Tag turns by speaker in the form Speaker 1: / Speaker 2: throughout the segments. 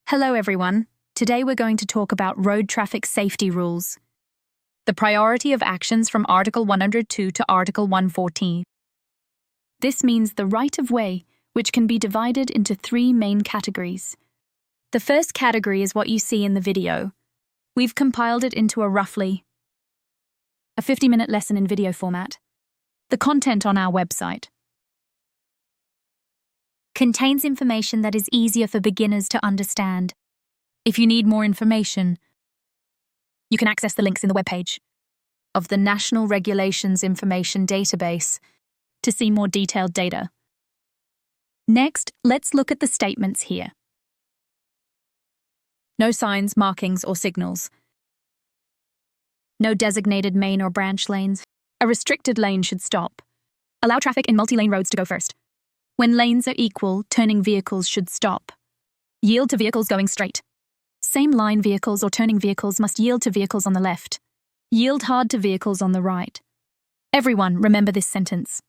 Speaker 1: Hello everyone. Today we're going to talk about road traffic safety rules. The priority of actions from Article 102 to Article 114. This means the right-of-way, which can be divided into three main categories. The first category is what you see in the video. We've compiled it into a 50-minute lesson in video format. The content on our website contains information that is easier for beginners to understand. If you need more information, you can access the links in the webpage of the National Regulations Information Database to see more detailed data. Next, let's look at the statements here. No signs, markings, or signals. No designated main or branch lanes. A restricted lane should stop. Allow traffic in multi-lane roads to go first. When lanes are equal, turning vehicles should stop. Yield to vehicles going straight. Same line vehicles or turning vehicles must yield to vehicles on the left. Yield hard to vehicles on the right. Everyone, remember this sentence.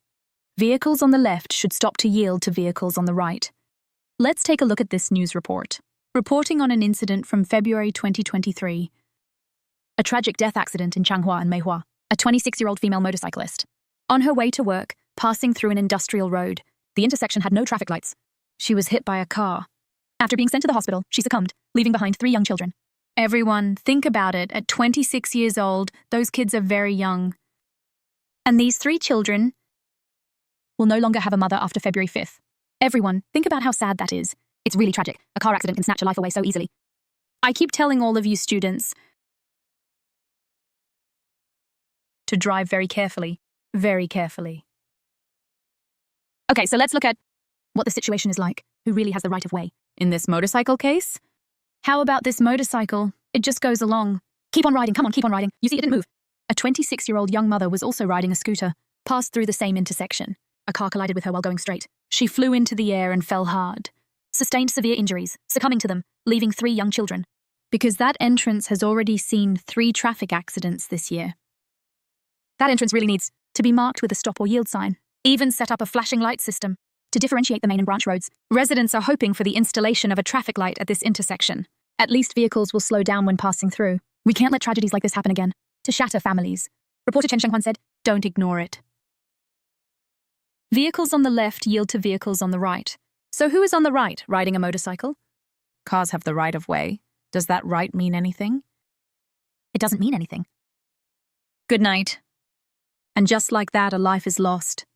Speaker 1: Vehicles on the left should stop to yield to vehicles on the right. Let's take a look at this news report. Reporting on an incident from February 2023. A tragic death accident in Changhua and Meihua. A 26-year-old female motorcyclist. On her way to work, passing through an industrial road. The intersection had no traffic lights. She was hit by a car. After being sent to the hospital, she succumbed, leaving behind 3 young children. Everyone, think about it. At 26 years old, those kids are very young. And these 3 children will no longer have a mother after February 5th. Everyone, think about how sad that is. It's really tragic. A car accident can snatch a life away so easily. I keep telling all of you students to drive very carefully. Very carefully. Okay, so let's look at what the situation is like. Who really has the right of way? In this motorcycle case? How about this motorcycle? It just goes along. Keep on riding, come on, keep on riding. You see, it didn't move. A 26-year-old young mother was also riding a scooter, passed through the same intersection. A car collided with her while going straight. She flew into the air and fell hard. Sustained severe injuries, succumbing to them, leaving 3 young children. Because that entrance has already seen 3 traffic accidents this year. That entrance really needs to be marked with a stop or yield sign. Even set up a flashing light system to differentiate the main and branch roads. Residents are hoping for the installation of a traffic light at this intersection. At least vehicles will slow down when passing through. We can't let tragedies like this happen again. To shatter families. Reporter Chen Shenghuan said, "Don't ignore it." Vehicles on the left yield to vehicles on the right. So who is on the right riding a motorcycle? Cars have the right of way. Does that right mean anything? It doesn't mean anything. Good night. And just like that, a life is lost.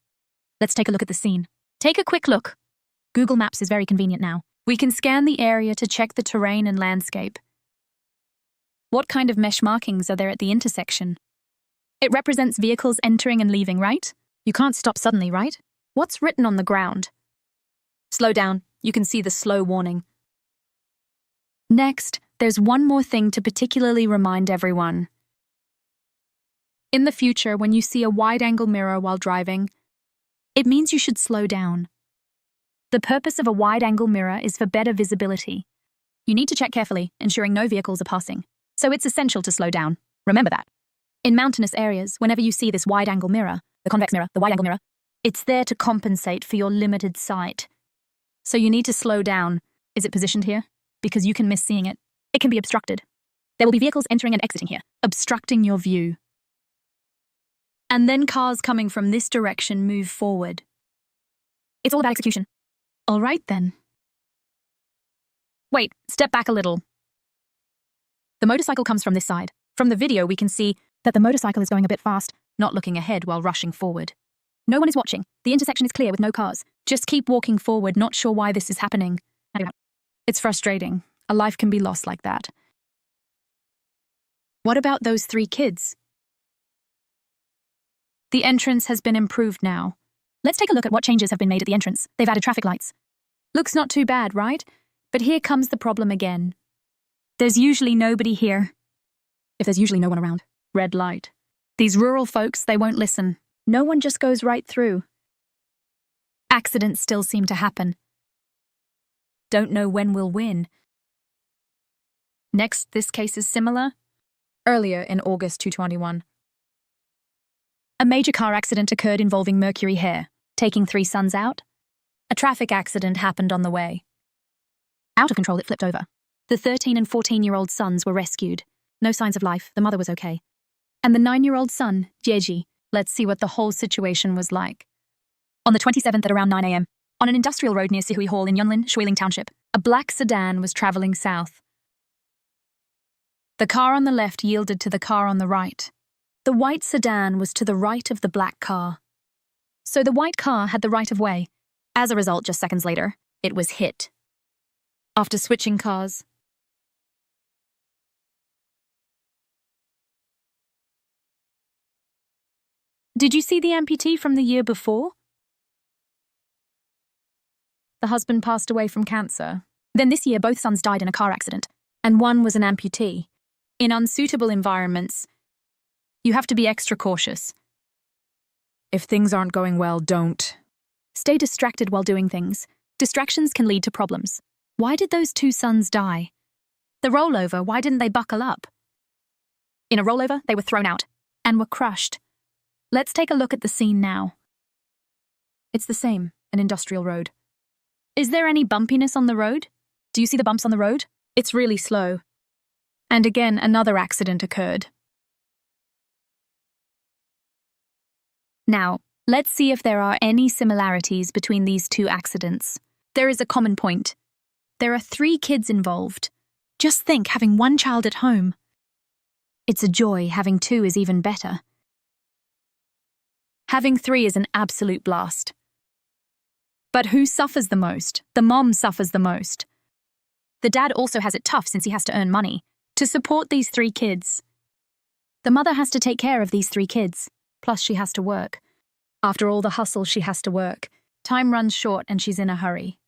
Speaker 1: Let's take a look at the scene. Take a quick look. Google Maps is very convenient now. We can scan the area to check the terrain and landscape. What kind of mesh markings are there at the intersection? It represents vehicles entering and leaving, right? You can't stop suddenly, right? What's written on the ground? Slow down. You can see the slow warning. Next, there's one more thing to particularly remind everyone. In the future, when you see a wide-angle mirror while driving, it means you should slow down. The purpose of a wide-angle mirror is for better visibility. You need to check carefully, ensuring no vehicles are passing. So it's essential to slow down. Remember that. In mountainous areas, whenever you see this wide-angle mirror, the convex mirror, the wide-angle mirror, it's there to compensate for your limited sight. So you need to slow down. Is it positioned here? Because you can miss seeing it. It can be obstructed. There will be vehicles entering and exiting here, obstructing your view. And then cars coming from this direction move forward. It's all about execution. All right, then. Wait, step back a little. The motorcycle comes from this side. From the video, we can see that the motorcycle is going a bit fast, not looking ahead while rushing forward. No one is watching. The intersection is clear with no cars. Just keep walking forward, not sure why this is happening. It's frustrating. A life can be lost like that. What about those 3 kids? The entrance has been improved now. Let's take a look at what changes have been made at the entrance. They've added traffic lights. Looks not too bad, right? But here comes the problem again. There's usually nobody here. If there's usually no one around. Red light. These rural folks, they won't listen. No one just goes right through. Accidents still seem to happen. Don't know when we'll win. Next, this case is similar. Earlier in August 2021. A major car accident occurred involving Mercury Hair, taking 3 sons out. A traffic accident happened on the way. Out of control, it flipped over. The 13 and 14-year-old sons were rescued. No signs of life, the mother was okay. And the 9-year-old son, Jeji, let's see what the whole situation was like. On the 27th at around 9 a.m., on an industrial road near Sihui Hall in Yunlin, Shuiling Township, a black sedan was traveling south. The car on the left yielded to the car on the right. The white sedan was to the right of the black car. So the white car had the right of way. As a result, just seconds later, it was hit. After switching cars, did you see the amputee from the year before? The husband passed away from cancer. Then this year, both sons died in a car accident, and one was an amputee. In unsuitable environments, you have to be extra cautious. If things aren't going well, don't. Stay distracted while doing things. Distractions can lead to problems. Why did those two sons die? The rollover, why didn't they buckle up? In a rollover, they were thrown out and were crushed. Let's take a look at the scene now. It's the same, an industrial road. Is there any bumpiness on the road? Do you see the bumps on the road? It's really slow. And again, another accident occurred. Now, let's see if there are any similarities between these two accidents. There is a common point. There are 3 kids involved. Just think, having 1 child at home. It's a joy, having 2 is even better. Having 3 is an absolute blast. But who suffers the most? The mom suffers the most. The dad also has it tough since he has to earn money to support these 3 kids. The mother has to take care of these 3 kids, plus she has to work. After all the hustle, she has to work. Time runs short and she's in a hurry.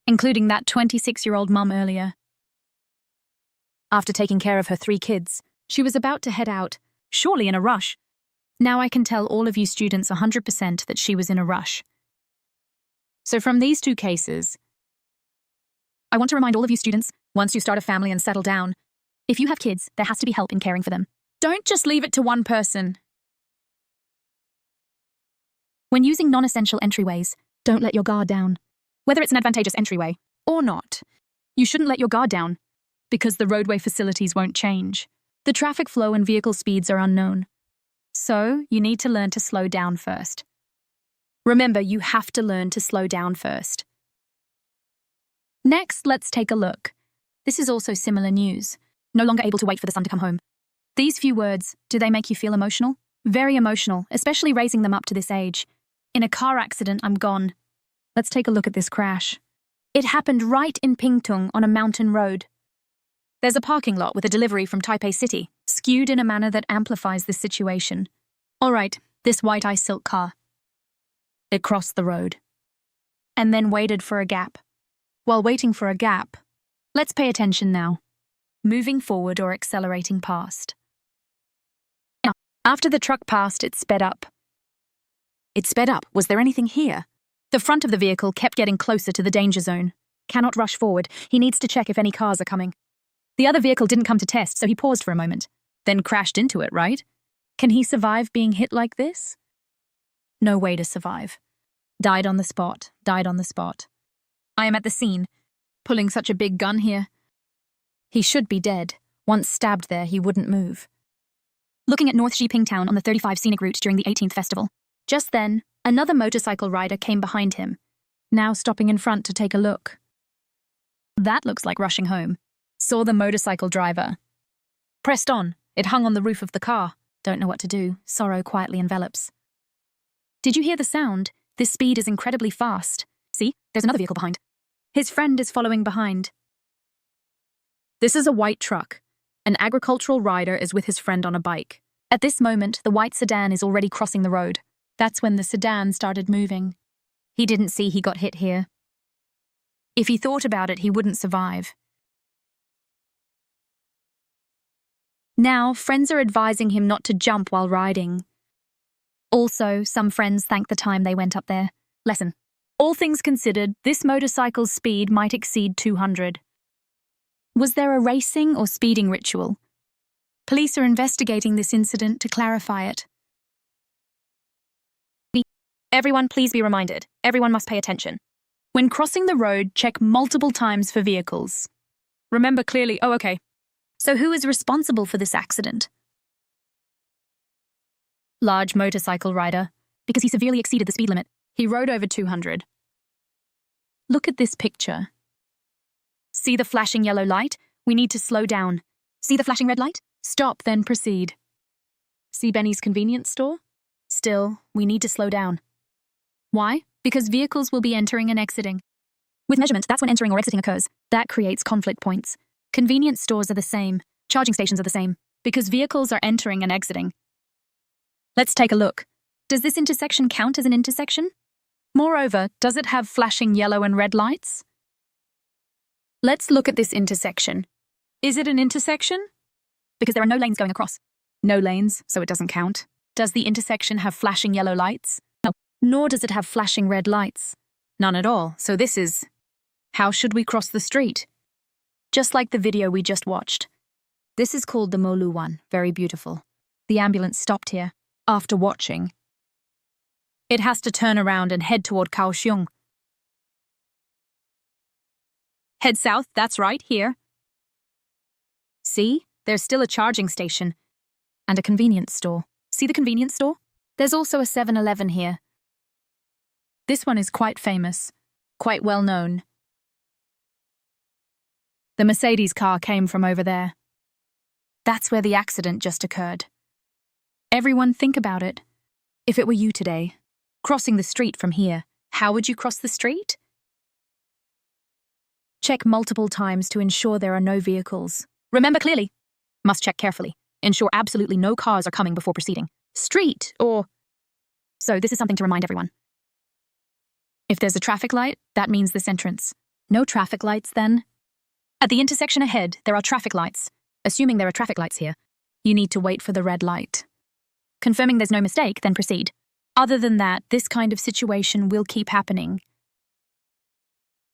Speaker 1: Including that 26-year-old mum earlier. After taking care of her 3 kids, she was about to head out, surely in a rush. Now I can tell all of you students 100% that she was in a rush. So from these 2 cases, I want to remind all of you students, once you start a family and settle down, if you have kids, there has to be help in caring for them. Don't just leave it to one person. When using non-essential entryways, don't let your guard down. Whether it's an advantageous entryway or not, you shouldn't let your guard down, because the roadway facilities won't change. The traffic flow and vehicle speeds are unknown. So, you need to learn to slow down first. Remember, you have to learn to slow down first. Next, let's take a look. This is also similar news. No longer able to wait for the son to come home. These few words, do they make you feel emotional? Very emotional, especially raising them up to this age. In a car accident, I'm gone. Let's take a look at this crash. It happened right in Pingtung on a mountain road. There's a parking lot with a delivery from Taipei City, skewed in a manner that amplifies this situation. All right, this white ice silk car. It crossed the road. And then waited for a gap. While waiting for a gap, let's pay attention now. Moving forward or accelerating past. After the truck passed, it sped up. It sped up. Was there anything here? The front of the vehicle kept getting closer to the danger zone. Cannot rush forward. He needs to check if any cars are coming. The other vehicle didn't come to test, so he paused for a moment. Then crashed into it, right? Can he survive being hit like this? No way to survive. Died on the spot. Died on the spot. I am at the scene. Pulling such a big gun here. He should be dead. Once stabbed there, he wouldn't move. Looking at North Shiping Town on the 35 scenic route during the 18th festival. Just then, another motorcycle rider came behind him, now stopping in front to take a look. That looks like rushing home. Saw the motorcycle driver. Pressed on. It hung on the roof of the car. Don't know what to do. Sorrow quietly envelops. Did you hear the sound? This speed is incredibly fast. See, there's another vehicle behind. His friend is following behind. This is a white truck. An agricultural rider is with his friend on a bike. At this moment, the white sedan is already crossing the road. That's when the sedan started moving. He didn't see he got hit here. If he thought about it, he wouldn't survive. Now, friends are advising him not to jump while riding. Also, some friends thank the time they went up there. Lesson. All things considered, this motorcycle's speed might exceed 200. Was there a racing or speeding ritual? Police are investigating this incident to clarify it. Everyone, please be reminded. Everyone must pay attention. When crossing the road, check multiple times for vehicles. Remember clearly. Oh, okay. So who is responsible for this accident? Large motorcycle rider, because he severely exceeded the speed limit. He rode over 200. Look at this picture. See the flashing yellow light? We need to slow down. See the flashing red light? Stop, then proceed. See Benny's convenience store? Still, we need to slow down. Why? Because vehicles will be entering and exiting. With measurement, that's when entering or exiting occurs. That creates conflict points. Convenience stores are the same. Charging stations are the same. Because vehicles are entering and exiting. Let's take a look. Does this intersection count as an intersection? Moreover, does it have flashing yellow and red lights? Let's look at this intersection. Is it an intersection? Because there are no lanes going across. No lanes, so it doesn't count. Does the intersection have flashing yellow lights? No. Nor does it have flashing red lights. None at all, so this is... How should we cross the street? Just like the video we just watched. This is called the Molu one, very beautiful. The ambulance stopped here, after watching. It has to turn around and head toward Kaohsiung. Head south, that's right, here. See, there's still a charging station. And a convenience store. See the convenience store? There's also a 7-Eleven here. This one is quite famous, quite well known. The Mercedes car came from over there. That's where the accident just occurred. Everyone think about it. If it were you today, crossing the street from here, how would you cross the street? Check multiple times to ensure there are no vehicles. Remember clearly. Must check carefully. Ensure absolutely no cars are coming before proceeding. Street or... So this is something to remind everyone. If there's a traffic light, that means this entrance. No traffic lights then? At the intersection ahead, there are traffic lights. Assuming there are traffic lights here, you need to wait for the red light. Confirming there's no mistake, then proceed. Other than that, this kind of situation will keep happening.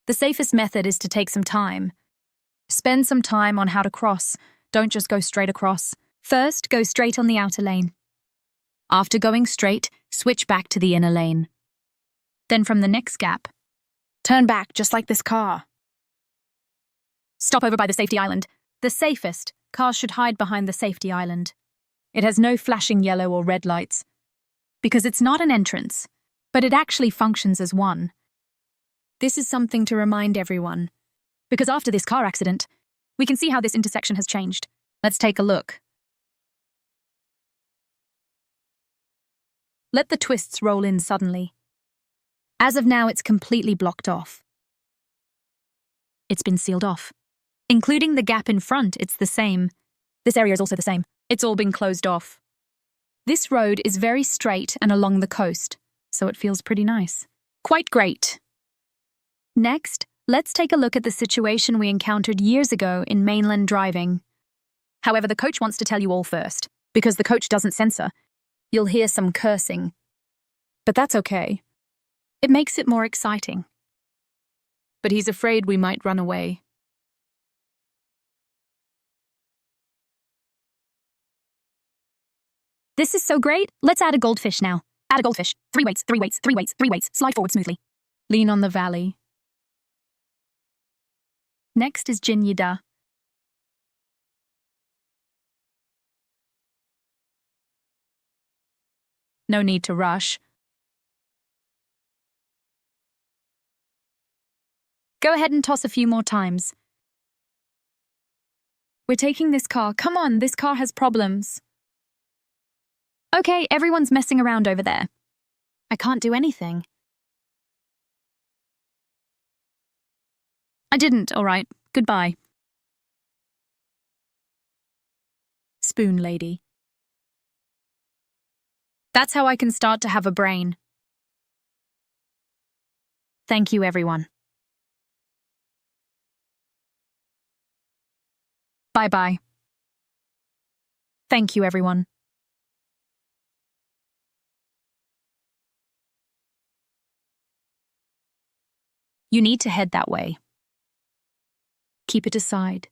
Speaker 1: The safest method is to take some time. Spend some time on how to cross. Don't just go straight across. First, go straight on the outer lane. After going straight, switch back to the inner lane. Then from the next gap, turn back just like this car. Stop over by the safety island. The safest, cars should hide behind the safety island. It has no flashing yellow or red lights. Because it's not an entrance, but it actually functions as one. This is something to remind everyone. Because after this car accident, we can see how this intersection has changed. Let's take a look. Let the twists roll in suddenly. As of now, it's completely blocked off. It's been sealed off. Including the gap in front, it's the same. This area is also the same. It's all been closed off. This road is very straight and along the coast, so it feels pretty nice. Quite great. Next, let's take a look at the situation we encountered years ago in mainland driving. However, the coach wants to tell you all first. Because the coach doesn't censor, you'll hear some cursing. But that's okay. It makes it more exciting. But he's afraid we might run away. This is so great. Let's add a goldfish now. Add a goldfish. 3 weights, 3 weights, 3 weights, 3 weights. Slide forward smoothly. Lean on the valley. Next is Jin Yida. No need to rush. Go ahead and toss a few more times. We're taking this car. Come on, this car has problems. Okay, everyone's messing around over there. I can't do anything. I didn't, all right. Goodbye. Spoon lady. That's how I can start to have a brain. Thank you, everyone. Bye-bye. Thank you, everyone. You need to head that way. Keep it aside.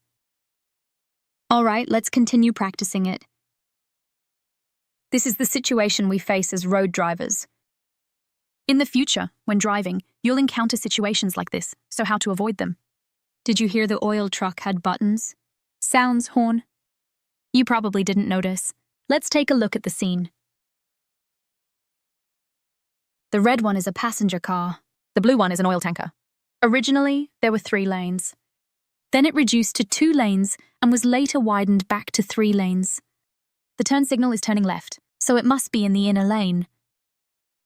Speaker 1: All right, let's continue practicing it. This is the situation we face as road drivers. In the future, when driving, you'll encounter situations like this, so how to avoid them. Did you hear the oil truck had buttons? Sounds, horn? You probably didn't notice. Let's take a look at the scene. The red one is a passenger car. The blue one is an oil tanker. Originally, there were 3 lanes. Then it reduced to 2 lanes and was later widened back to 3 lanes. The turn signal is turning left, so it must be in the inner lane.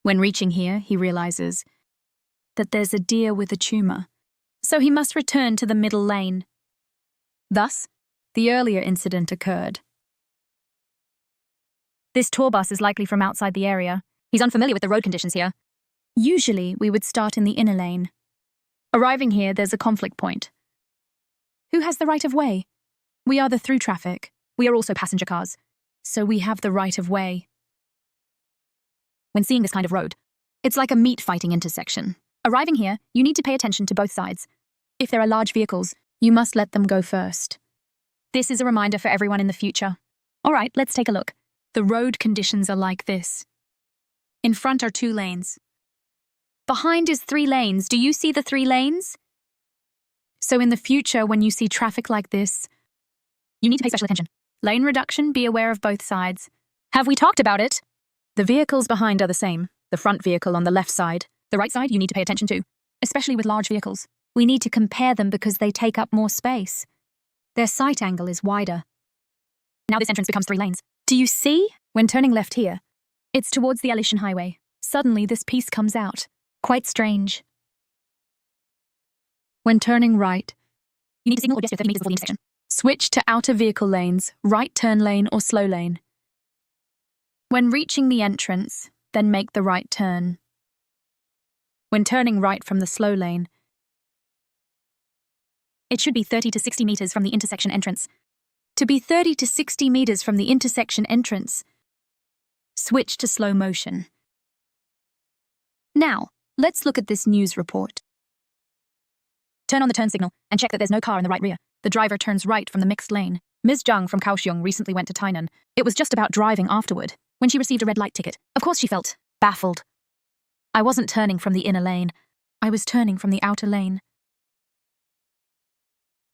Speaker 1: When reaching here, he realizes that there's a deer with a tumor, so he must return to the middle lane. Thus, the earlier incident occurred. This tour bus is likely from outside the area. He's unfamiliar with the road conditions here. Usually, we would start in the inner lane. Arriving here, there's a conflict point. Who has the right of way? We are the through traffic. We are also passenger cars, so we have the right of way. When seeing this kind of road, it's like a meat-fighting intersection. Arriving here, you need to pay attention to both sides. If there are large vehicles, you must let them go first. This is a reminder for everyone in the future. All right, let's take a look. The road conditions are like this. In front are 2 lanes. Behind is 3 lanes. Do you see the 3 lanes? So in the future, when you see traffic like this, you need to pay special attention. Lane reduction, be aware of both sides. Have we talked about it? The vehicles behind are the same. The front vehicle on the left side. The right side you need to pay attention to, especially with large vehicles. We need to compare them because they take up more space. Their sight angle is wider. Now this entrance becomes 3 lanes. Do you see? When turning left here, it's towards the Alishan Highway. Suddenly this piece comes out. Quite strange. When turning right, you need to signal or gesture 30 meters before the intersection. Switch to outer vehicle lanes, right turn lane or slow lane. When reaching the entrance, then make the right turn. When turning right from the slow lane, it should be 30 to 60 meters from the intersection entrance. To be 30 to 60 meters from the intersection entrance, switch to slow motion. Now, let's look at this news report. Turn on the turn signal and check that there's no car in the right rear. The driver turns right from the mixed lane. Ms. Zhang from Kaohsiung recently went to Tainan. It was just about driving afterward, when she received a red light ticket. Of course she felt baffled. I wasn't turning from the inner lane. I was turning from the outer lane.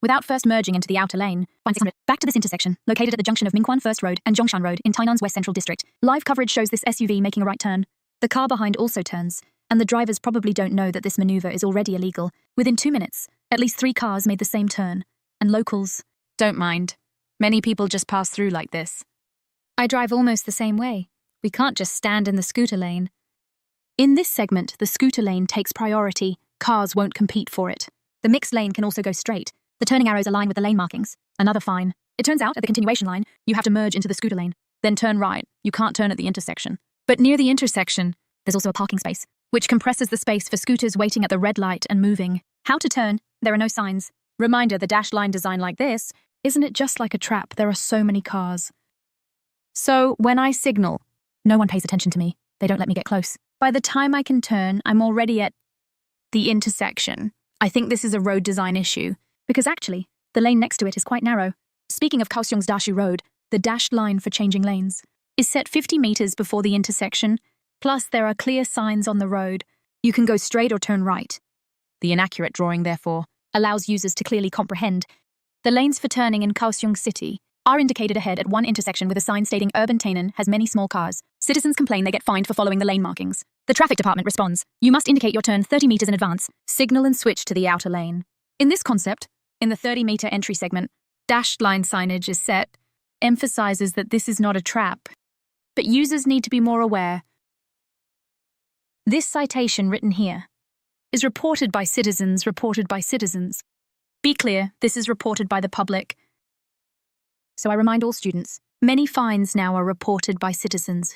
Speaker 1: Without first merging into the outer lane, find 600. Back to this intersection, located at the junction of Mingquan First Road and Zhongshan Road in Tainan's West Central District. Live coverage shows this SUV making a right turn. The car behind also turns, and the drivers probably don't know that this maneuver is already illegal. Within 2 minutes, at least 3 cars made the same turn, and locals don't mind. Many people just pass through like this. I drive almost the same way. We can't just stand in the scooter lane. In this segment, the scooter lane takes priority. Cars won't compete for it. The mixed lane can also go straight. The turning arrows align with the lane markings. Another fine. It turns out, at the continuation line, you have to merge into the scooter lane. Then turn right. You can't turn at the intersection. But near the intersection, there's also a parking space, which compresses the space for scooters waiting at the red light and moving. How to turn? There are no signs. Reminder, the dash line design like this, isn't it just like a trap? There are so many cars. So, when I signal, no one pays attention to me. They don't let me get close. By the time I can turn, I'm already at the intersection. I think this is a road design issue, because actually, the lane next to it is quite narrow. Speaking of Kaohsiung's Dashu Road, the dashed line for changing lanes is set 50 meters before the intersection, plus there are clear signs on the road. You can go straight or turn right. The inaccurate drawing, therefore, allows users to clearly comprehend. The lanes for turning in Kaohsiung City are indicated ahead at one intersection with a sign stating Urban Tainan has many small cars. Citizens complain they get fined for following the lane markings. The traffic department responds, you must indicate your turn 30 meters in advance, signal and switch to the outer lane. In this concept, in the 30-meter entry segment, dashed line signage is set, emphasizes that this is not a trap, but users need to be more aware. This citation written here is reported by citizens. Be clear, this is reported by the public. So I remind all students, many fines now are reported by citizens.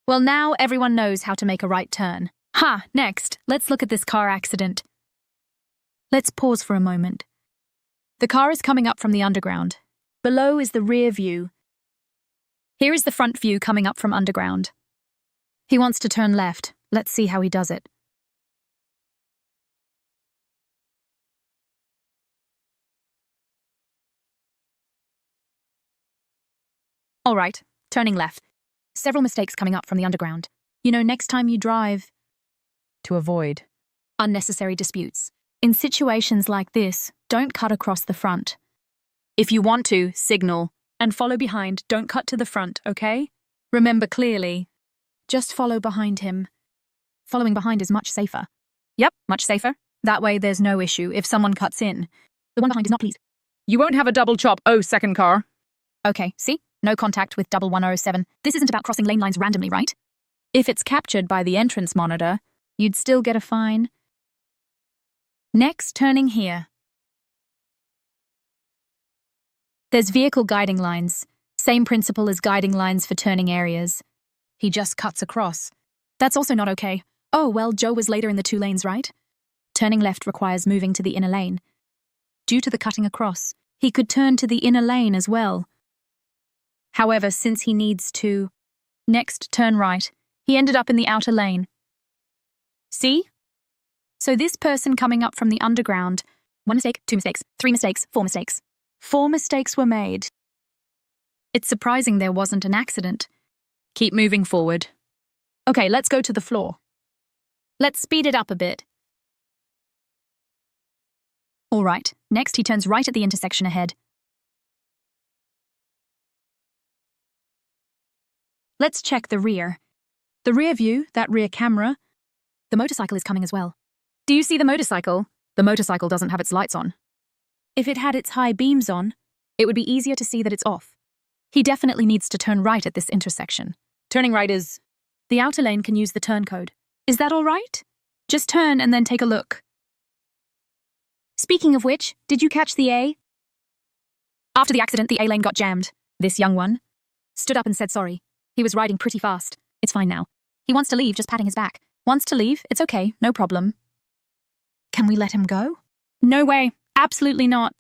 Speaker 1: Well, now everyone knows how to make a right turn. Next, let's look at this car accident. Let's pause for a moment. The car is coming up from the underground. Below is the rear view. Here is the front view coming up from underground. He wants to turn left. Let's see how he does it. All right, turning left. Several mistakes coming up from the underground. Next time you drive, to avoid unnecessary disputes. In situations like this, don't cut across the front. If you want to, signal and follow behind. Don't cut to the front, okay? Remember clearly, just follow behind him. Following behind is much safer. Yep, much safer. That way there's no issue if someone cuts in. The one behind is not pleased.
Speaker 2: You won't have a double chop, oh, second car.
Speaker 1: Okay, see? No contact with 1107. This isn't about crossing lane lines randomly, right? If it's captured by the entrance monitor, you'd still get a fine. Next, turning here. There's vehicle guiding lines. Same principle as guiding lines for turning areas. He just cuts across. That's also not okay. Oh, well, Joe was later in the 2 lanes, right? Turning left requires moving to the inner lane. Due to the cutting across, he could turn to the inner lane as well. However, since he needs to next turn right, he ended up in the outer lane. See? So this person coming up from the underground, 1 mistake, 2 mistakes, 3 mistakes, 4 mistakes. 4 mistakes were made. It's surprising there wasn't an accident. Keep moving forward. Okay, let's go to the floor. Let's speed it up a bit. All right, next he turns right at the intersection ahead. Let's check the rear. The rear view, that rear camera. The motorcycle is coming as well. Do you see the motorcycle? The motorcycle doesn't have its lights on. If it had its high beams on, it would be easier to see that it's off. He definitely needs to turn right at this intersection. Turning right is... The outer lane can use the turn code. Is that all right? Just turn and then take a look. Speaking of which, did you catch the A? After the accident, the A lane got jammed. This young one stood up and said sorry. He was riding pretty fast. It's fine now. He wants to leave, just patting his back. Wants to leave? It's okay, no problem. Can we let him go? No way, absolutely not.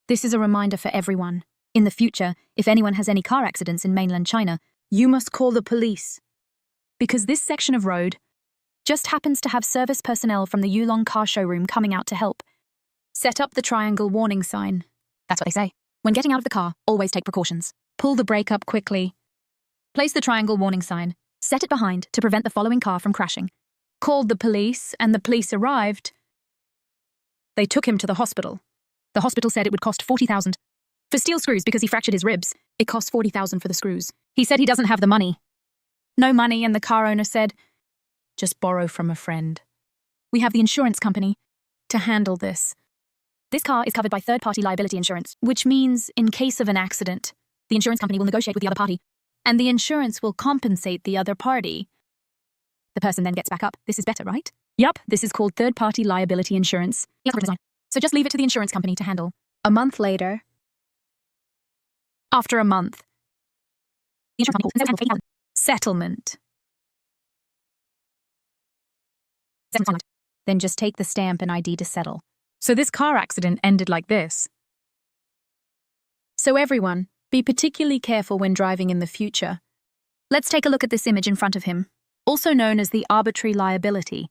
Speaker 1: This is a reminder for everyone. In the future, if anyone has any car accidents in mainland China, you must call the police. Because this section of road just happens to have service personnel from the Yulong car showroom coming out to help. Set up the triangle warning sign. That's what they say. When getting out of the car, always take precautions. Pull the brake up quickly. Place the triangle warning sign. Set it behind to prevent the following car from crashing. Called the police, and the police arrived. They took him to the hospital. The hospital said it would cost 40,000 for steel screws because he fractured his ribs. It cost 40,000 for the screws. He said he doesn't have the money. No money, and the car owner said, just borrow from a friend. We have the insurance company to handle this. This car is covered by third-party liability insurance, which means in case of an accident, the insurance company will negotiate with the other party, and the insurance will compensate the other party. The person then gets back up. This is better, right? Yup, this is called third-party liability insurance. So just leave it to the insurance company to handle. A month later, after a month, the insurance company will handle settlement. Then just take the stamp and ID to settle. So this car accident ended like this. So everyone, be particularly careful when driving in the future. Let's take a look at this image in front of him, also known as the arbitrary liability.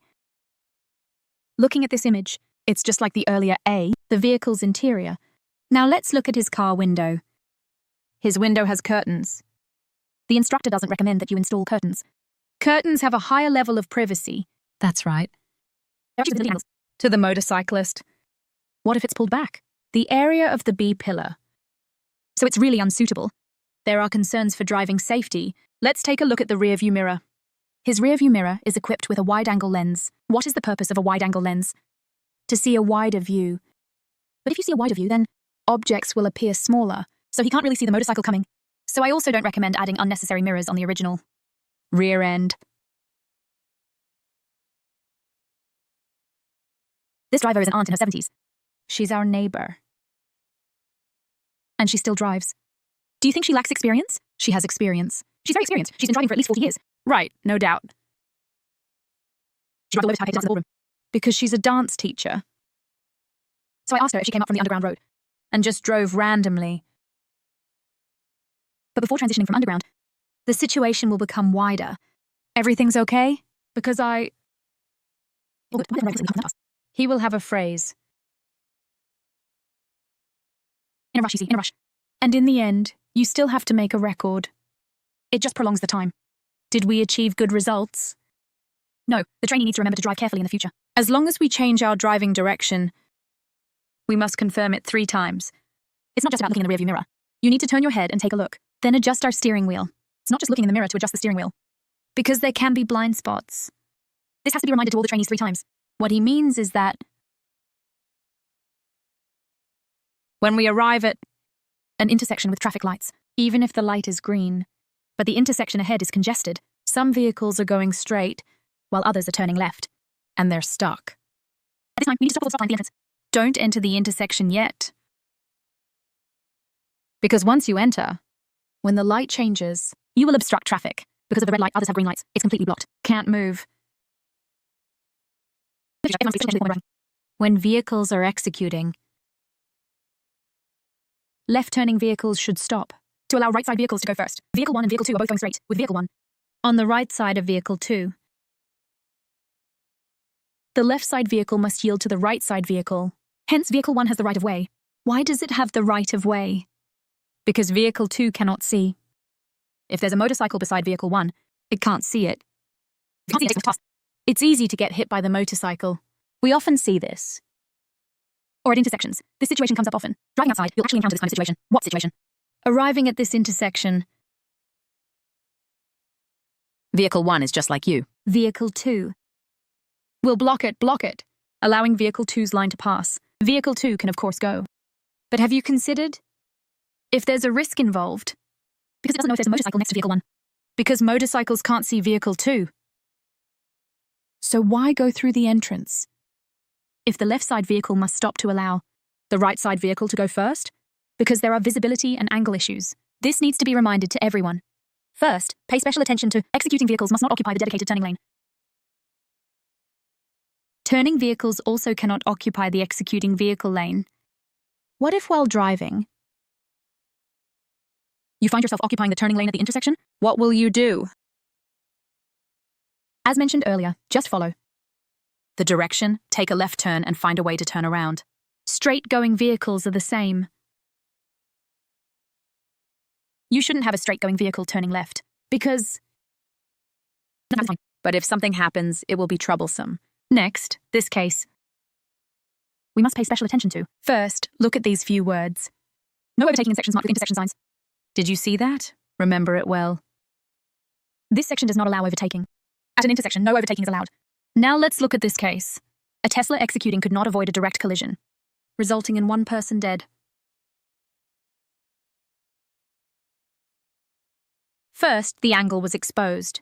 Speaker 1: Looking at this image, it's just like the earlier A, the vehicle's interior. Now let's look at his car window. His window has curtains. The instructor doesn't recommend that you install curtains. Curtains have a higher level of privacy. That's right. To the motorcyclist. What if it's pulled back? The area of the B pillar. So it's really unsuitable. There are concerns for driving safety. Let's take a look at the rearview mirror. His rearview mirror is equipped with a wide-angle lens. What is the purpose of a wide-angle lens? To see a wider view. But if you see a wider view, then objects will appear smaller, so he can't really see the motorcycle coming. So I also don't recommend adding unnecessary mirrors on the original rear end. This driver is an aunt in her 70s. She's our neighbor. And she still drives. Do you think she lacks experience? She has experience. She's very experienced. She's been driving for at least 40 years. Right, no doubt. She drives to the ballroom. Because she's a dance teacher. So I asked her if she came up from the underground road and just drove randomly. But before transitioning from underground, the situation will become wider. Everything's okay? Because he will have a phrase. In a rush, you see, in a rush. And in the end, you still have to make a record. It just prolongs the time. Did we achieve good results? No, the trainee needs to remember to drive carefully in the future. As long as we change our driving direction, We must confirm it 3 times. It's not just about looking in the rearview mirror. You need to turn your head and take a look. Then adjust our steering wheel. It's not just looking in the mirror to adjust the steering wheel, because there can be blind spots. This has to be reminded to all the trainees 3 times. What he means is that when we arrive at an intersection with traffic lights, even if the light is green, but the intersection ahead is congested, some vehicles are going straight while others are turning left, and they're stuck. At this time, we need to stop at the stop line at the entrance. Don't enter the intersection yet, because once you enter, when the light changes, you will obstruct traffic. Because of the red light, others have green lights. It's completely blocked. Can't move. When vehicles are executing, left-turning vehicles should stop to allow right-side vehicles to go first. Vehicle 1 and Vehicle 2 are both going straight, with Vehicle 1 on the right side of Vehicle 2. The left-side vehicle must yield to the right-side vehicle. Hence, Vehicle 1 has the right-of-way. Why does it have the right-of-way? Because Vehicle 2 cannot see. If there's a motorcycle beside Vehicle 1, it can't see it. It's easy to get hit by the motorcycle. We often see this. Or at intersections. This situation comes up often. Driving outside, you'll actually encounter this kind of situation. What situation? Arriving at this intersection.
Speaker 2: Vehicle 1 is just like you.
Speaker 1: Vehicle 2 will block it, allowing Vehicle 2's line to pass. Vehicle 2 can of course go. But have you considered if there's a risk involved? Because it doesn't know if there's a motorcycle next to Vehicle 1. Because motorcycles can't see Vehicle 2. So why go through the entrance? If the left side vehicle must stop to allow the right side vehicle to go first, because there are visibility and angle issues. This needs to be reminded to everyone. First, pay special attention to executing vehicles must not occupy the dedicated turning lane. Turning vehicles also cannot occupy the executing vehicle lane. What if while driving, you find yourself occupying the turning lane at the intersection? What will you do? As mentioned earlier, just follow the direction, take a left turn, and find a way to turn around. Straight-going vehicles are the same. You shouldn't have a straight-going vehicle turning left, because... But if something happens, it will be troublesome. Next, this case. We must pay special attention to. First, look at these few words. No overtaking in sections marked with intersection signs. Did you see that? Remember it well. This section does not allow overtaking. At an intersection, no overtaking is allowed. Now let's look at this case. A Tesla executing could not avoid a direct collision, resulting in 1 person dead. First, the angle was exposed.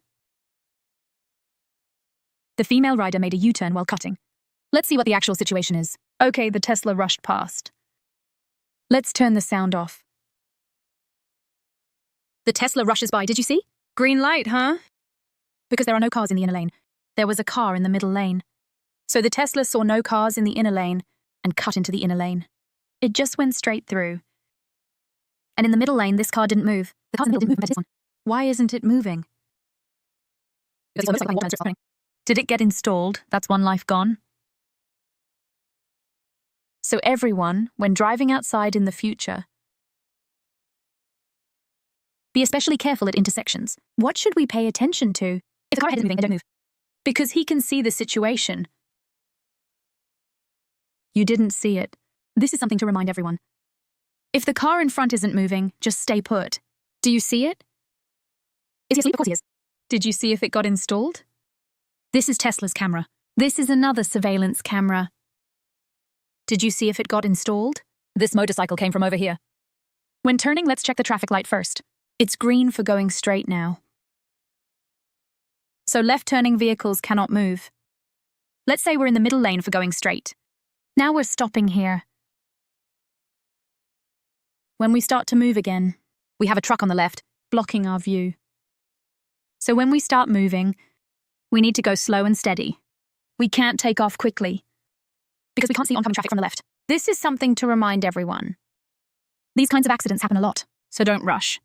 Speaker 1: The female rider made a U-turn while cutting. Let's see what the actual situation is. Okay, the Tesla rushed past. Let's turn the sound off. The Tesla rushes by, did you see? Green light, huh? Because there are no cars in the inner lane. There was a car in the middle lane. So the Tesla saw no cars in the inner lane and cut into the inner lane. It just went straight through. And in the middle lane, this car didn't move. The car in the middle didn't move compared to this one. Why isn't it moving? Did it get installed? That's 1 life gone. So everyone, when driving outside in the future, be especially careful at intersections. What should we pay attention to? If the car ahead is moving, then don't move. Because he can see the situation. You didn't see it. This is something to remind everyone. If the car in front isn't moving, just stay put. Do you see it? Is he asleep? Of course he is. Did you see if it got installed? This is Tesla's camera. This is another surveillance camera. Did you see if it got installed? This motorcycle came from over here. When turning, let's check the traffic light first. It's green for going straight now. So left-turning vehicles cannot move. Let's say we're in the middle lane for going straight. Now we're stopping here. When we start to move again, we have a truck on the left, blocking our view. So when we start moving, we need to go slow and steady. We can't take off quickly, because we can't see oncoming traffic from the left. This is something to remind everyone. These kinds of accidents happen a lot, so don't rush.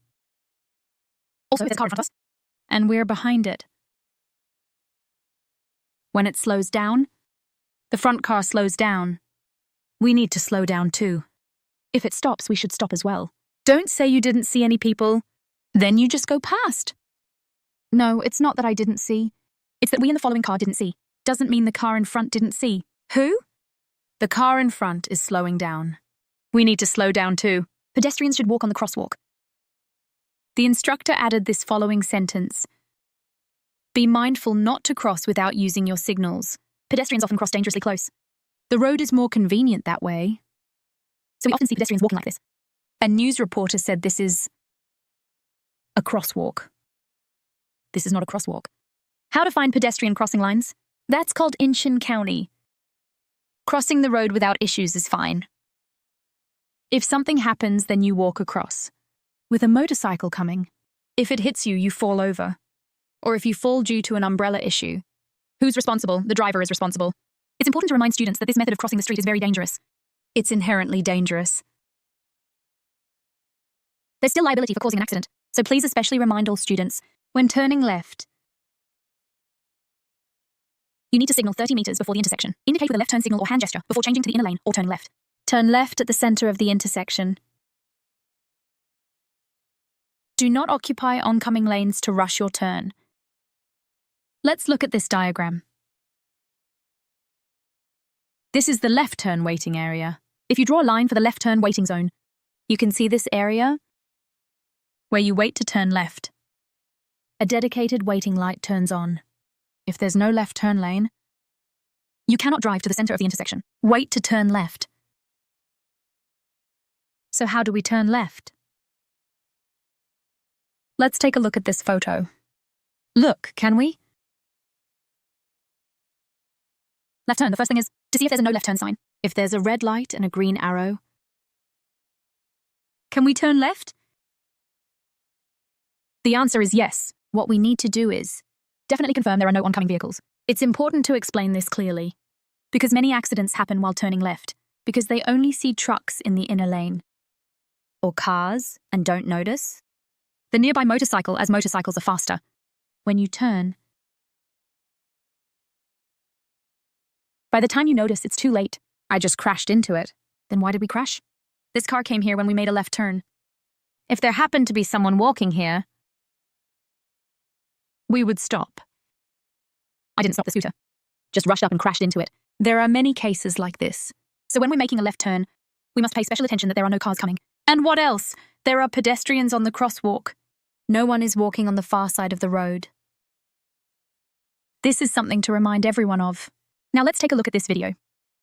Speaker 1: Also, there's a car in front of us, and we're behind it. When it slows down, the front car slows down. We need to slow down too. If it stops, we should stop as well. Don't say you didn't see any people, then you just go past. No, it's not that I didn't see. It's that we in the following car didn't see. Doesn't mean the car in front didn't see. Who? The car in front is slowing down. We need to slow down too. Pedestrians should walk on the crosswalk. The instructor added this following sentence. Be mindful not to cross without using your signals. Pedestrians often cross dangerously close. The road is more convenient that way, so we often see pedestrians walking like this. A news reporter said this is a crosswalk. This is not a crosswalk. How to find pedestrian crossing lines? That's called Inchin County. Crossing the road without issues is fine. If something happens, then you walk across. With a motorcycle coming, if it hits you, you fall over. Or if you fall due to an umbrella issue, who's responsible? The driver is responsible. It's important to remind students that this method of crossing the street is very dangerous. It's inherently dangerous. There's still liability for causing an accident, so please especially remind all students, when turning left, you need to signal 30 meters before the intersection. Indicate with a left turn signal or hand gesture before changing to the inner lane or turning left. Turn left at the center of the intersection. Do not occupy oncoming lanes to rush your turn. Let's look at this diagram. This is the left turn waiting area. If you draw a line for the left turn waiting zone, you can see this area where you wait to turn left. A dedicated waiting light turns on. If there's no left turn lane, you cannot drive to the center of the intersection. Wait to turn left. So how do we turn left? Let's take a look at this photo. Look, can we? Left turn, the first thing is to see if there's a no left turn sign. If there's a red light and a green arrow, can we turn left? The answer is yes. What we need to do is definitely confirm there are no oncoming vehicles. It's important to explain this clearly, because many accidents happen while turning left, because they only see trucks in the inner lane, or cars and don't notice. The nearby motorcycle, as motorcycles are faster. When you turn, by the time you notice, it's too late. I just crashed into it. Then why did we crash? This car came here when we made a left turn. If there happened to be someone walking here, we would stop. I didn't stop the scooter. Just rushed up and crashed into it. There are many cases like this. So when we're making a left turn, we must pay special attention that there are no cars coming. And what else? There are pedestrians on the crosswalk. No one is walking on the far side of the road. This is something to remind everyone of. Now let's take a look at this video.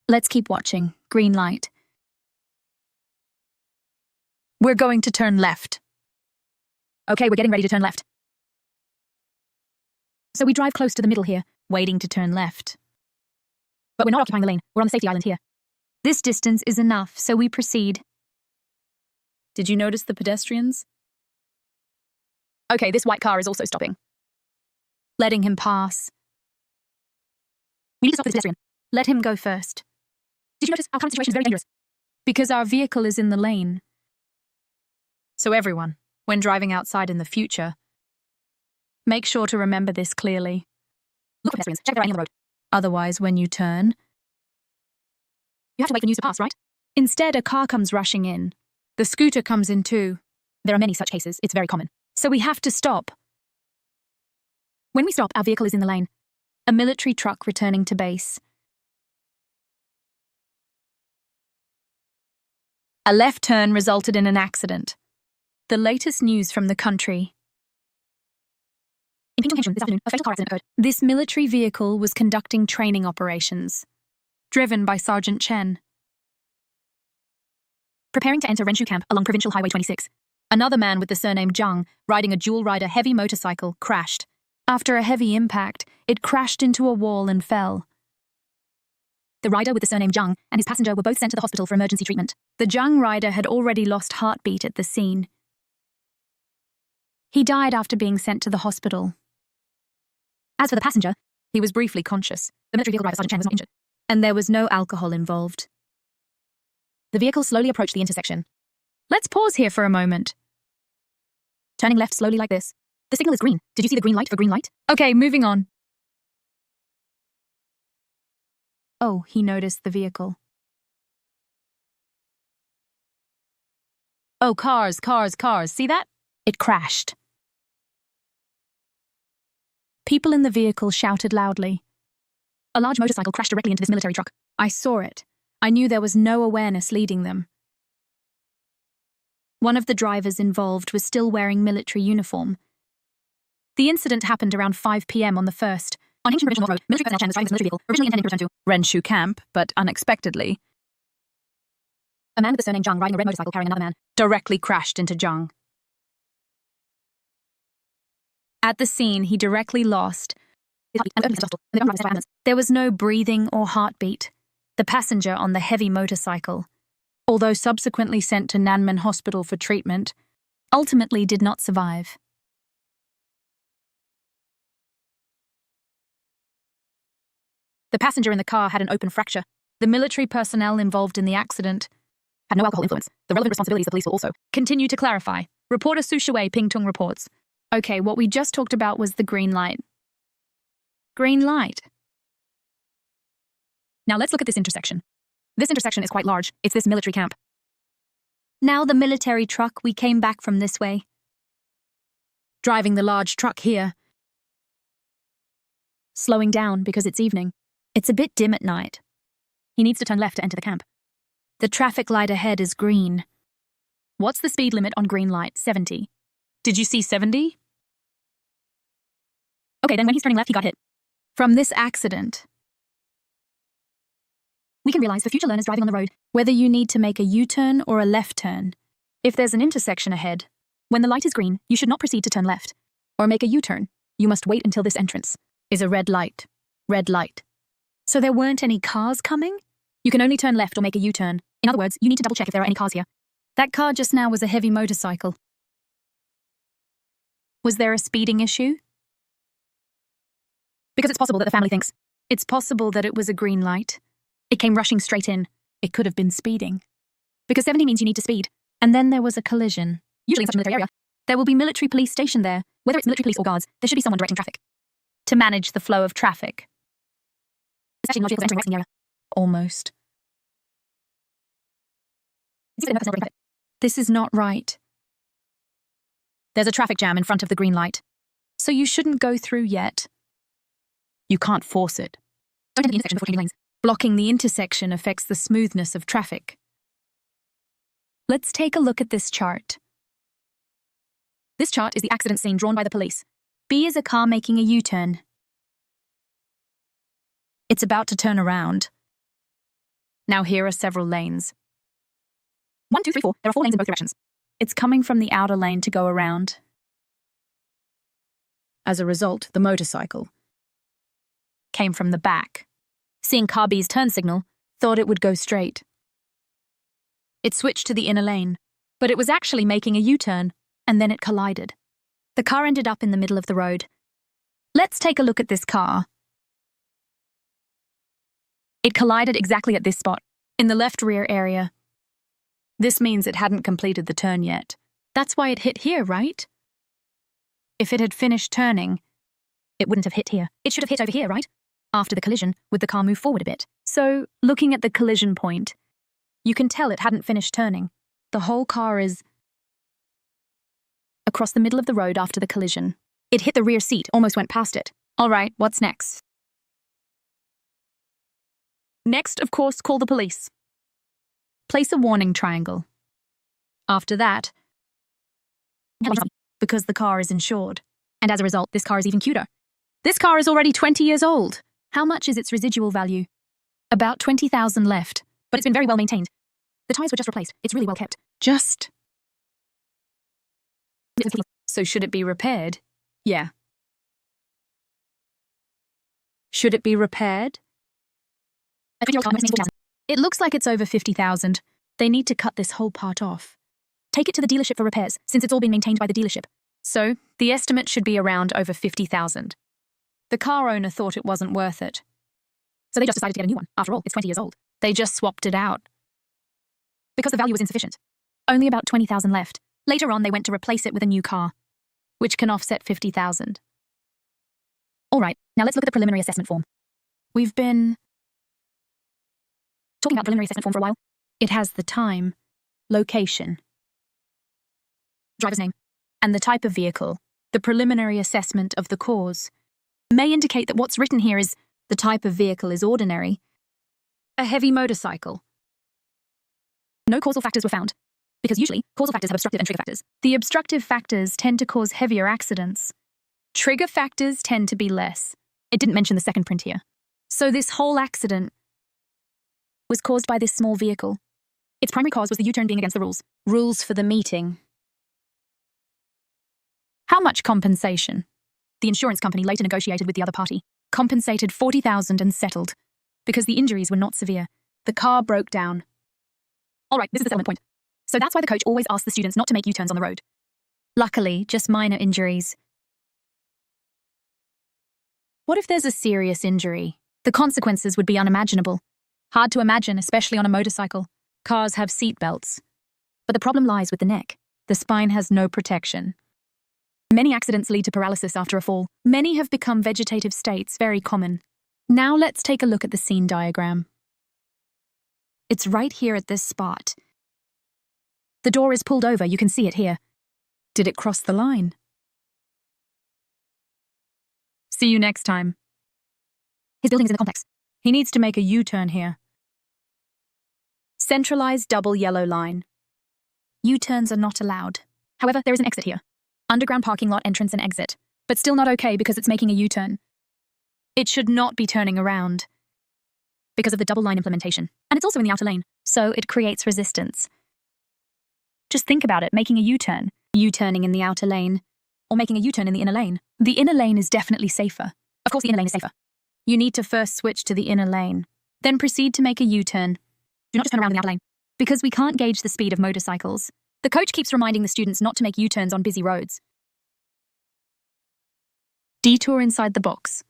Speaker 1: Let's keep watching. Green light. We're going to turn left. Okay, we're getting ready to turn left. So we drive close to the middle here, waiting to turn left. But we're not occupying the lane. We're on the safety island here. This distance is enough, so we proceed. Did you notice the pedestrians? Okay, this white car is also stopping. Letting him pass. We need to stop this pedestrian. Let him go first. Did you notice our current situation is very dangerous? Because our vehicle is in the lane. So everyone, when driving outside in the future, make sure to remember this clearly. Look for pedestrians. Check if there are any on the road. Otherwise, when you turn, you have to wait for news to pass, right? Instead, a car comes rushing in. The scooter comes in too. There are many such cases. It's very common. So we have to stop. When we stop, our vehicle is in the lane. A military truck returning to base. A left turn resulted in an accident. The latest news from the country. In Pingtung, this afternoon, a fatal car accident occurred. This military vehicle was conducting training operations, driven by Sergeant Chen. Preparing to enter Renshu camp along Provincial Highway 26. Another man with the surname Zhang, riding a dual-rider heavy motorcycle, crashed. After a heavy impact, it crashed into a wall and fell. The rider with the surname Zhang and his passenger were both sent to the hospital for emergency treatment. The Zhang rider had already lost heartbeat at the scene. He died after being sent to the hospital. As for the passenger, he was briefly conscious. The military vehicle driver, Sergeant Chen, was not injured. And there was no alcohol involved. The vehicle slowly approached the intersection. Let's pause here for a moment. Turning left slowly like this. The signal is green. Did you see the green light for green light? Okay, moving on. Oh, he noticed the vehicle. Oh, cars, cars, cars. See that? It crashed. People in the vehicle shouted loudly. A large motorcycle crashed directly into this military truck. I saw it. I knew there was no awareness leading them. One of the drivers involved was still wearing military uniform. The incident happened around 5 p.m. on the 1st. On Ancient Provincial Road, military personnel was driving this military vehicle, originally intending to return to
Speaker 2: Renshu camp, but unexpectedly,
Speaker 1: a man with the surname Zhang riding a red motorcycle carrying another man
Speaker 2: directly crashed into Zhang.
Speaker 1: At the scene, he directly lost. There was no breathing or heartbeat. The passenger on the heavy motorcycle, although subsequently sent to Nanmen Hospital for treatment, ultimately did not survive. The passenger in the car had an open fracture. The military personnel involved in the accident had no alcohol influence. The relevant responsibilities of the police will also continue to clarify. Reporter Su Shui Pingtung reports. Okay, what we just talked about was the green light. Green light. Now let's look at this intersection. This intersection is quite large. It's this military camp. Now the military truck, we came back from this way. Driving the large truck here. Slowing down because it's evening. It's a bit dim at night. He needs to turn left to enter the camp. The traffic light ahead is green. What's the speed limit on green light? 70.
Speaker 2: Did you see 70?
Speaker 1: Okay, then when he's turning left, he got hit. From this accident, we can realize for future learners driving on the road whether you need to make a U-turn or a left turn. If there's an intersection ahead, when the light is green, you should not proceed to turn left or make a U-turn. You must wait until this entrance is a red light. Red light. So there weren't any cars coming? You can only turn left or make a U-turn. In other words, you need to double check if there are any cars here. That car just now was a heavy motorcycle. Was there a speeding issue? Because it's possible that the family thinks. It's possible that it was a green light. It came rushing straight in. It could have been speeding. Because 70 means you need to speed. And then there was a collision. Usually in such a military area, there will be military police stationed there. Whether it's military police or guards, there should be someone directing traffic to manage the flow of traffic. Especially not entering the area. Almost. This is not right. There's a traffic jam in front of the green light. So you shouldn't go through yet.
Speaker 2: You can't force it.
Speaker 1: Don't enter the intersection before changing lanes. Blocking the intersection affects the smoothness of traffic. Let's take a look at this chart. This chart is the accident scene drawn by the police. B is a car making a U-turn. It's about to turn around. Now here are several lanes. 1, 2, 3, 4. There are 4 lanes in both directions. It's coming from the outer lane to go around. As a result, the motorcycle came from the back. Seeing car B's turn signal, thought it would go straight. It switched to the inner lane, but it was actually making a U-turn, and then it collided. The car ended up in the middle of the road. Let's take a look at this car. It collided exactly at this spot, in the left rear area. This means it hadn't completed the turn yet. That's why it hit here, right? If it had finished turning, it wouldn't have hit here. It should have hit over here, right? After the collision, would the car move forward a bit? So, looking at the collision point, you can tell it hadn't finished turning. The whole car is across the middle of the road after the collision. It hit the rear seat, almost went past it. All right, what's next? Next, of course, call the police. Place a warning triangle. After that, because the car is insured. And as a result, this car is even cuter. This car is already 20 years old. How much is its residual value? About 20,000 left, but it's been very well maintained. The tires were just replaced. It's really well kept. So should it be repaired? Yeah. Should it be repaired? It looks like it's over 50,000. They need to cut this whole part off. Take it to the dealership for repairs, since it's all been maintained by the dealership. So, the estimate should be around over 50,000. The car owner thought it wasn't worth it. So they just decided to get a new one. After all, it's 20 years old. They just swapped it out. Because the value was insufficient. Only about 20,000 left. Later on, they went to replace it with a new car, which can offset 50,000. All right, now let's look at the preliminary assessment form. We've been talking about preliminary assessment form for a while. It has the time, location, driver's name, and the type of vehicle. The preliminary assessment of the cause may indicate that what's written here is the type of vehicle is ordinary, a heavy motorcycle, No causal factors were found, because usually causal factors have obstructive and trigger factors. The obstructive factors tend to cause heavier accidents. Trigger factors tend to be less. It didn't mention the second print here. So this whole accident was caused by this small vehicle. Its primary cause was the U-turn being against the rules. Rules for the meeting. How much compensation? The insurance company later negotiated with the other party, compensated $40,000 and settled, because the injuries were not severe. The car broke down. All right, this is the settlement point. So that's why the coach always asks the students not to make U-turns on the road. Luckily, just minor injuries. What if there's a serious injury? The consequences would be unimaginable. Hard to imagine, especially on a motorcycle. Cars have seat belts. But the problem lies with the neck. The spine has no protection. Many accidents lead to paralysis after a fall. Many have become vegetative states, very common. Now let's take a look at the scene diagram. It's right here at this spot. The door is pulled over, you can see it here. Did it cross the line? See you next time. His building is in the complex. He needs to make a U-turn here. Centralized double yellow line. U-turns are not allowed. However, there is an exit here. Underground parking lot entrance and exit. But still not okay because it's making a U-turn. It should not be turning around because of the double line implementation. And it's also in the outer lane, so it creates resistance. Just think about it, making a U-turn. U-turning in the outer lane, or making a U-turn in the inner lane. The inner lane is definitely safer. Of course, the inner lane is safer. You need to first switch to the inner lane, then proceed to make a U-turn. Do not just turn around in the outer lane. Because we can't gauge the speed of motorcycles, the coach keeps reminding the students not to make U-turns on busy roads. Detour inside the box.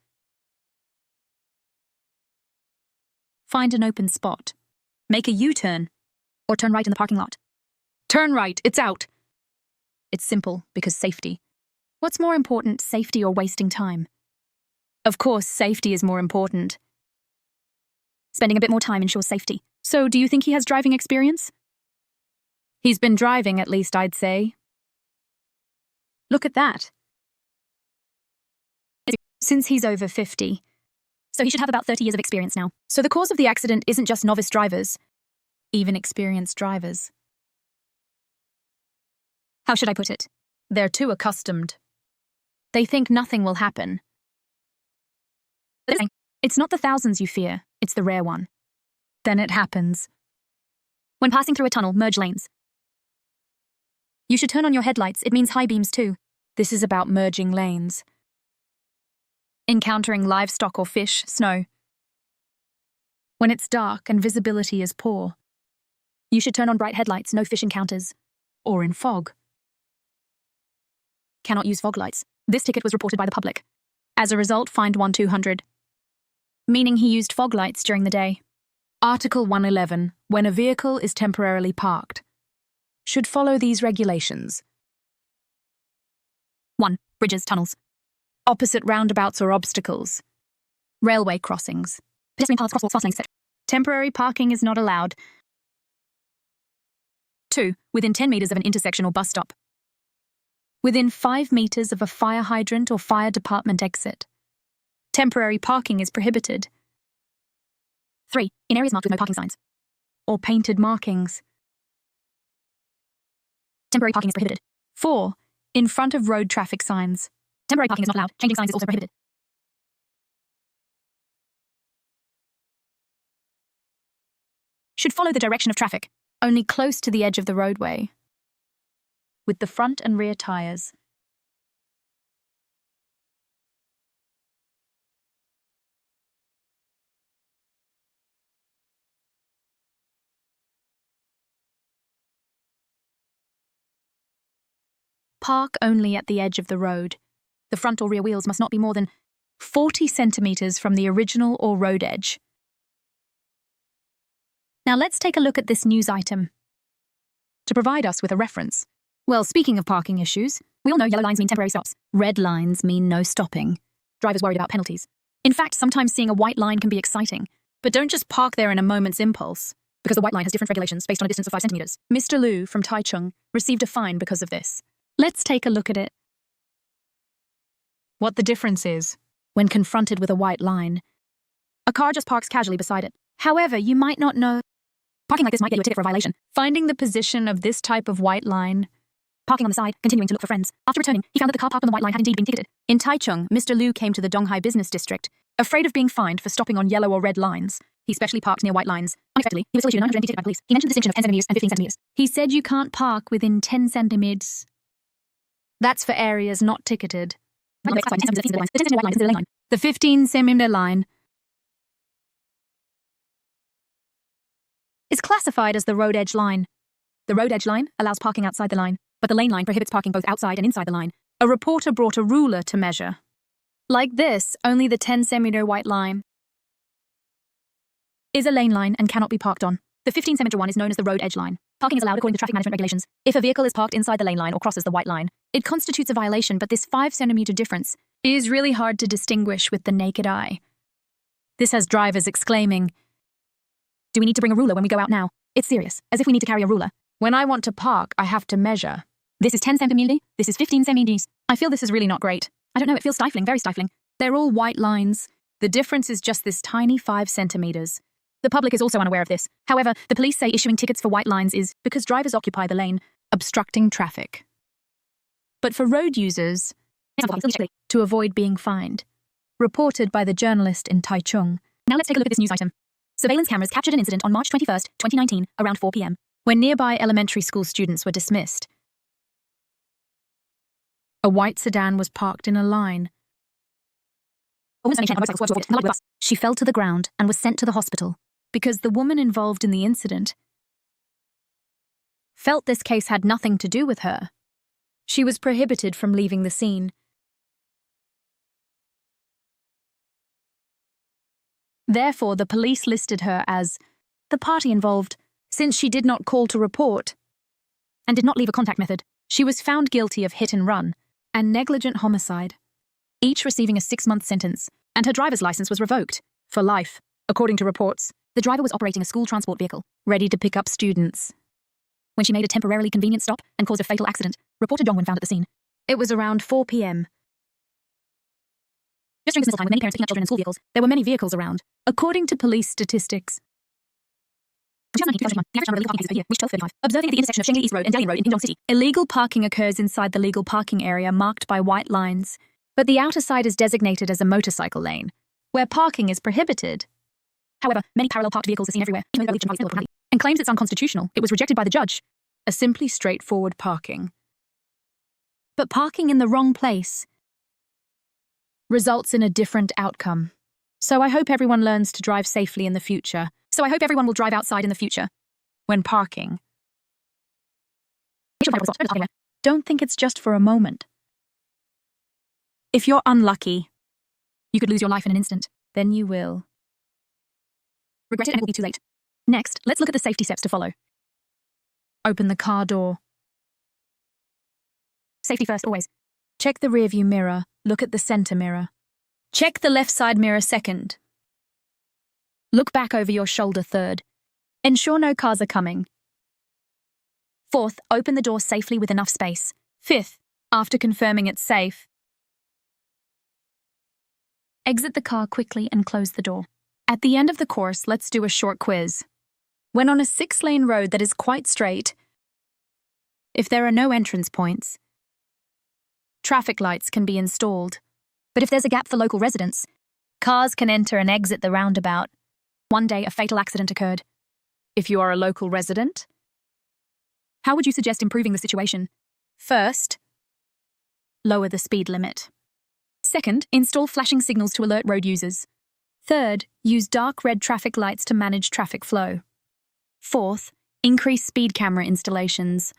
Speaker 1: Find an open spot. Make a U-turn, or turn right in the parking lot. Turn right, it's out. It's simple, because safety. What's more important, safety or wasting time? Of course, safety is more important. Spending a bit more time ensures safety. So, do you think he has driving experience? He's been driving, at least, I'd say. Look at that. Since he's over 50. So he should have about 30 years of experience now. So the cause of the accident isn't just novice drivers, even experienced drivers. How should I put it? They're too accustomed. They think nothing will happen. It's not the thousands you fear, it's the rare one. Then it happens. When passing through a tunnel, merge lanes. You should turn on your headlights, it means high beams too. This is about merging lanes. Encountering livestock or fish, snow. When it's dark and visibility is poor, you should turn on bright headlights, no fish encounters. Or in fog. Cannot use fog lights. This ticket was reported by the public. As a result, fined 1,200. Meaning he used fog lights during the day. Article 111, when a vehicle is temporarily parked, should follow these regulations. 1. Bridges, tunnels. Opposite roundabouts or obstacles. Railway crossings. Pedestrian paths, crosswalks, fast lanes, etc. Temporary parking is not allowed. 2. Within 10 meters of an intersection or bus stop. Within 5 meters of a fire hydrant or fire department exit. Temporary parking is prohibited. 3. In areas marked with no parking signs. Or painted markings. Temporary parking is prohibited. 4. In front of road traffic signs. Temporary parking is not allowed. Changing signs is also prohibited. Should follow the direction of traffic, only close to the edge of the roadway. With the front and rear tires. Park only at the edge of the road. The front or rear wheels must not be more than 40 centimeters from the original or road edge. Now let's take a look at this news item to provide us with a reference. Well, speaking of parking issues, we all know yellow lines mean temporary stops. Red lines mean no stopping. Drivers worried about penalties. In fact, sometimes seeing a white line can be exciting. But don't just park there in a moment's impulse, because the white line has different regulations based on a distance of 5 centimeters. Mr. Liu from Taichung received a fine because of this. Let's take a look at it. What the difference is when confronted with a white line. A car just parks casually beside it. However, you might not know Parking like this might get you a ticket for a violation. Finding the position of this type of white line. Parking on the side, continuing to look for friends. After returning, he found that the car parked on the white line had indeed been ticketed. In Taichung, Mr. Liu came to the Donghai Business District, afraid of being fined for stopping on yellow or red lines. He specially parked near white lines. Unexpectedly, he was issued a 900 ticket by police. He mentioned the distinction of 10 centimeters and 15 centimeters. He said you can't park within 10 centimeters. That's for areas not ticketed. The 15 centimeter line is classified as the road edge line. The road edge line allows parking outside the line, but the lane line prohibits parking both outside and inside the line. A reporter brought a ruler to measure. Like this, only the 10 centimeter white line is a lane line and cannot be parked on. The 15 centimeter one is known as the road edge line. Parking is allowed according to traffic management regulations. If a vehicle is parked inside the lane line or crosses the white line, it constitutes a violation, but this 5 centimeter difference is really hard to distinguish with the naked eye. This has drivers exclaiming, "Do we need to bring a ruler when we go out now? It's serious, as if we need to carry a ruler. When I want to park, I have to measure. This is 10 centimeters, this is 15 centimeters. I feel this is really not great. I don't know, it feels stifling, very stifling. They're all white lines. The difference is just this tiny 5 centimeters. The public is also unaware of this. However, the police say issuing tickets for white lines is because drivers occupy the lane, obstructing traffic. But for road users, to avoid being fined. Reported by the journalist in Taichung. Now let's take a look at this news item. Surveillance cameras captured an incident on March 21st, 2019, around 4 p.m., when nearby elementary school students were dismissed. A white sedan was parked in a line. She fell to the ground and was sent to the hospital because the woman involved in the incident felt this case had nothing to do with her. She was prohibited from leaving the scene. Therefore, the police listed her as the party involved, since she did not call to report and did not leave a contact method. She was found guilty of hit and run and negligent homicide, each receiving a 6-month sentence, and her driver's license was revoked for life. According to reports, the driver was operating a school transport vehicle, ready to pick up students, when she made a temporarily convenient stop and caused a fatal accident, reporter Dongwen found at the scene. It was around 4 p.m. Just during dismissal time with many parents picking up children in school vehicles, there were many vehicles around. According to police statistics, the average number of illegal parking cases per year reached 1235. Observing at the intersection of Shengli East Road and Dalian Road in Pingdong City, illegal parking occurs inside the legal parking area marked by white lines, but the outer side is designated as a motorcycle lane, where parking is prohibited. However, many parallel parked vehicles are seen everywhere, and claims it's unconstitutional. It was rejected by the judge. A simply straightforward parking. But parking in the wrong place results in a different outcome. So I hope everyone learns to drive safely in the future. So I hope everyone will drive outside in the future when parking. Don't think it's just for a moment. If you're unlucky, you could lose your life in an instant. Then you will regret it and it will be too late. Next, let's look at the safety steps to follow. Open the car door. Safety first, always. Check the rearview mirror. Look at the center mirror. Check the left side mirror second. Look back over your shoulder third. Ensure no cars are coming. Fourth, open the door safely with enough space. Fifth, after confirming it's safe, exit the car quickly and close the door. At the end of the course, let's do a short quiz. When on a 6-lane road that is quite straight, if there are no entrance points, traffic lights can be installed. But if there's a gap for local residents, cars can enter and exit the roundabout. One day, a fatal accident occurred. If you are a local resident, how would you suggest improving the situation? First, lower the speed limit. Second, install flashing signals to alert road users. Third, use dark red traffic lights to manage traffic flow. Fourth, increase speed camera installations.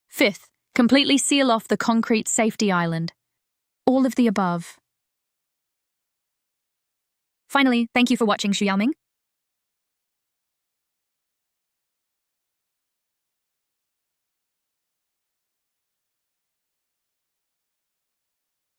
Speaker 1: Fifth, completely seal off the concrete safety island. All of the above. Finally, thank you for watching, Xu Yaoming.